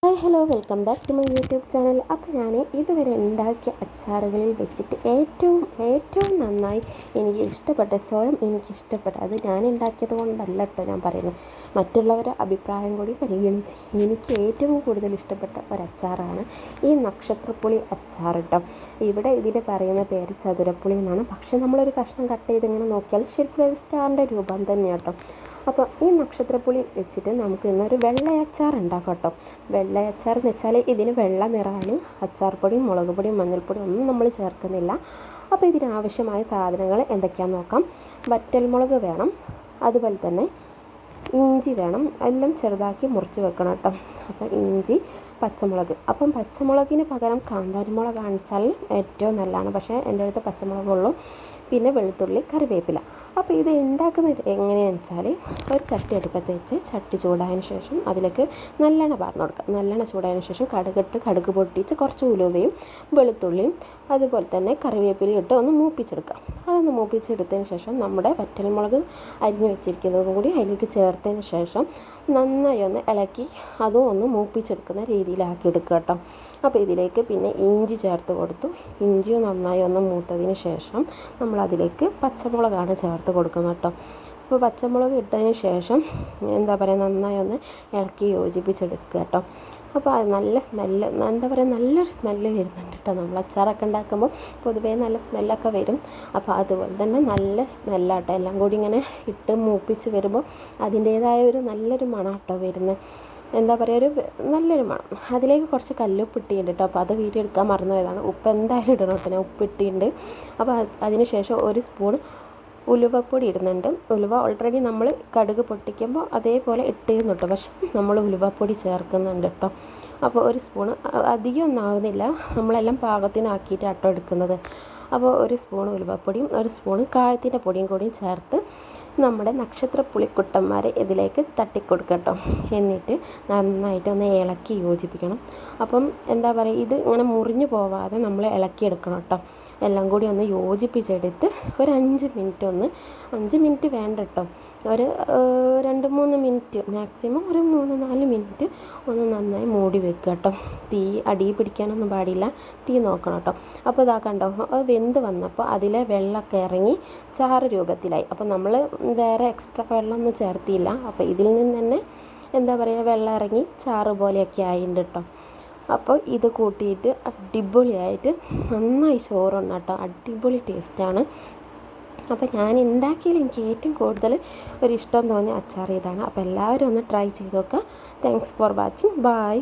Hi hello welcome back to my YouTube channel. അപ്പോൾ ഞാൻ ഇതുവരെ ഉണ്ടാക്കിയ അച്ചാറുകളിൽ വെച്ചിട്ട് ഏറ്റവും നന്നായി എനിക്ക് ഇഷ്ടപ്പെട്ട എനിക്കിഷ്ടപ്പെട്ട അത് ഞാൻ ഉണ്ടാക്കിയത് കൊണ്ടല്ല കേട്ടോ ഞാൻ പറയുന്നത്, മറ്റുള്ളവരുടെ അഭിപ്രായം കൂടി പരിഗണിച്ച് എനിക്ക് ഏറ്റവും കൂടുതൽ ഇഷ്ടപ്പെട്ട ഒരച്ചാറാണ് ഈ നക്ഷത്രപ്പുളി അച്ചാർ കേട്ടോ. ഇവിടെ ഇതിന് പറയുന്ന പേര് ചതുരപ്പുളി എന്നാണ്. പക്ഷേ നമ്മളൊരു കഷ്ണം കട്ട് ചെയ്ത് ഇങ്ങനെ നോക്കിയാൽ ശരിക്കും ഒരു സ്റ്റാറിൻ്റെ രൂപം തന്നെയാണ് കേട്ടോ. അപ്പോൾ ഈ നക്ഷത്രപ്പുളി വെച്ചിട്ട് നമുക്ക് ഇന്നൊരു വെള്ളയച്ചാർ ഉണ്ടാക്കാം കേട്ടോ. വെള്ളയച്ചാർ എന്ന് വെച്ചാൽ ഇതിന് വെള്ള നിറമാണ്. അച്ചാർ പൊടിയും മുളക് പൊടിയും മഞ്ഞൾപ്പൊടിയും ഒന്നും നമ്മൾ ചേർക്കുന്നില്ല. അപ്പോൾ ഇതിനാവശ്യമായ സാധനങ്ങൾ എന്തൊക്കെയാണെന്ന് നോക്കാം. വറ്റൽമുളക് വേണം, അതുപോലെ തന്നെ ഇഞ്ചി വേണം. എല്ലാം ചെറുതാക്കി മുറിച്ച് വെക്കണം കേട്ടോ. അപ്പോൾ ഇഞ്ചി, പച്ചമുളക്. അപ്പം പച്ചമുളകിന് പകരം കാന്താരി മുളക് കാണിച്ചാൽ ഏറ്റവും നല്ലതാണ്. പക്ഷേ എൻ്റെ അടുത്ത് പച്ചമുളകുള്ളൂ. പിന്നെ വെളുത്തുള്ളി, കറിവേപ്പില. അപ്പോൾ ഇത് ഉണ്ടാക്കുന്നത് എങ്ങനെയാണെന്ന് വെച്ചാൽ ഒരു ചട്ടി അടുപ്പത്ത് വെച്ച് ചട്ടി ചൂടായതിന് ശേഷം അതിലേക്ക് നല്ലെണ്ണ പാർന്ന് കൊടുക്കുക. നല്ലെണ്ണ ചൂടായതിന് ശേഷം കടുക് പൊട്ടിച്ച് കുറച്ച് ഉലുവയും വെളുത്തുള്ളിയും അതുപോലെ തന്നെ കറിവേപ്പിലയും ഇട്ട് ഒന്ന് മൂപ്പിച്ചെടുക്കുക. അതൊന്ന് മൂപ്പിച്ചെടുത്തതിന് ശേഷം നമ്മുടെ വറ്റൽമുളക് അരിഞ്ഞ് വെച്ചിരിക്കുന്നതും കൂടി അതിലേക്ക് ചേർത്തതിന് ശേഷം നന്നായി ഒന്ന് ഇളക്കി അതും ഒന്ന് മൂപ്പിച്ചെടുക്കുന്ന രീതിയിലാക്കി എടുക്കുക കേട്ടോ. അപ്പോൾ ഇതിലേക്ക് പിന്നെ ഇഞ്ചി ചേർത്ത് കൊടുത്തു. ഇഞ്ചിയും നന്നായി ഒന്ന് മൂത്തതിന് ശേഷം നമ്മളതിലേക്ക് പച്ചമുളകാണ് ചേർത്ത് കൊടുക്കുന്നത് കേട്ടോ. അപ്പോൾ പച്ചമുളക് ഇട്ടതിന് ശേഷം നന്നായി ഒന്ന് ഇളക്കി യോജിപ്പിച്ചെടുക്കുക കേട്ടോ. അപ്പോൾ അത് നല്ല സ്മെല്ല് നല്ലൊരു സ്മെല്ല് വരുന്നുണ്ട് കേട്ടോ. നമ്മൾ അച്ചാറൊക്കെ ഉണ്ടാക്കുമ്പോൾ പൊതുവേ നല്ല സ്മെല്ലൊക്കെ വരും. അപ്പോൾ അതുപോലെ തന്നെ നല്ല സ്മെല്ലാട്ടോ. എല്ലാം കൂടി ഇങ്ങനെ ഇട്ട് മൂപ്പിച്ച് വരുമ്പോൾ അതിൻ്റേതായ ഒരു നല്ലൊരു മണം കേട്ടോ വരുന്നത്. ഒരു നല്ലൊരു മണം. അതിലേക്ക് കുറച്ച് കല്ലുപ്പ് ഇട്ടിട്ടുണ്ട് കേട്ടോ. അപ്പോൾ അത് വീഡിയോ എടുക്കാൻ മറന്നുപോയതാണ്. ഉപ്പ് എന്തായാലും ഇടണം കേട്ടോ. ഞാൻ ഉപ്പ് ഇട്ടിട്ടുണ്ട്. അപ്പോൾ അതിന് ശേഷം ഒരു സ്പൂൺ ഉലുവപ്പൊടി ഇടുന്നുണ്ട്. ഉലുവ ഓൾറെഡി നമ്മൾ കടുക് പൊട്ടിക്കുമ്പോൾ അതേപോലെ ഇട്ടിരുന്നു കേട്ടോ. പക്ഷെ നമ്മൾ ഉലുവപ്പൊടി ചേർക്കുന്നുണ്ട് കേട്ടോ. അപ്പോൾ ഒരു സ്പൂണ്, അധികം ഒന്നും ആവുന്നില്ല, നമ്മളെല്ലാം പാകത്തിനാക്കിയിട്ട് കേട്ടോ എടുക്കുന്നത്. അപ്പോൾ ഒരു സ്പൂൺ ഉലുവപ്പൊടിയും ഒരു സ്പൂൺ കായത്തിൻ്റെ പൊടിയും കൂടിയും ചേർത്ത് നമ്മുടെ നക്ഷത്രപ്പുളിക്കുട്ടന്മാരെ ഇതിലേക്ക് തട്ടിക്കൊടുക്കുക കേട്ടോ. എന്നിട്ട് നന്നായിട്ടൊന്ന് ഇളക്കി യോജിപ്പിക്കണം. അപ്പം ഇത് ഇങ്ങനെ മുറിഞ്ഞു പോവാതെ നമ്മൾ ഇളക്കിയെടുക്കണം കേട്ടോ. എല്ലാം കൂടി ഒന്ന് യോജിപ്പിച്ചെടുത്ത് ഒരു 5 മിനിറ്റ് വേണ്ട കേട്ടോ, ഒരു 2-3 മിനിറ്റ്, മാക്സിമം ഒരു 3-4 മിനിറ്റ് ഒന്ന് നന്നായി മൂടി വെക്കുക കേട്ടോ. തീ അടിയിൽ പിടിക്കാനൊന്നും പാടില്ല, തീ നോക്കണം കേട്ടോ. അപ്പോൾ ഇതാ കണ്ടോ, അത് വെന്ത് വന്നപ്പോൾ അതിലെ വെള്ളമൊക്കെ ഇറങ്ങി ചാറ് രൂപത്തിലായി. അപ്പോൾ നമ്മൾ വേറെ എക്സ്ട്രാ വെള്ളമൊന്നും ചേർത്തില്ല. അപ്പോൾ ഇതിൽ നിന്ന് തന്നെ വെള്ളം ഇറങ്ങി ചാറ് പോലെയൊക്കെ ആയിട്ടുണ്ട് കേട്ടോ. അപ്പോൾ ഇത് കൂട്ടിയിട്ട് അടിപൊളിയായിട്ട് നന്നായി ചോറുണ്ട് കേട്ടോ. അടിപൊളി ടേസ്റ്റാണ്. അപ്പോൾ ഞാൻ ഉണ്ടാക്കിയതിൽ എനിക്ക് ഏറ്റവും കൂടുതൽ ഒരു ഇഷ്ടം തോന്നിയ അച്ചാർ ഇതാണ്. അപ്പോൾ എല്ലാവരും ഒന്ന് ട്രൈ ചെയ്ത് നോക്കുക. Thanks for watching. ബൈ.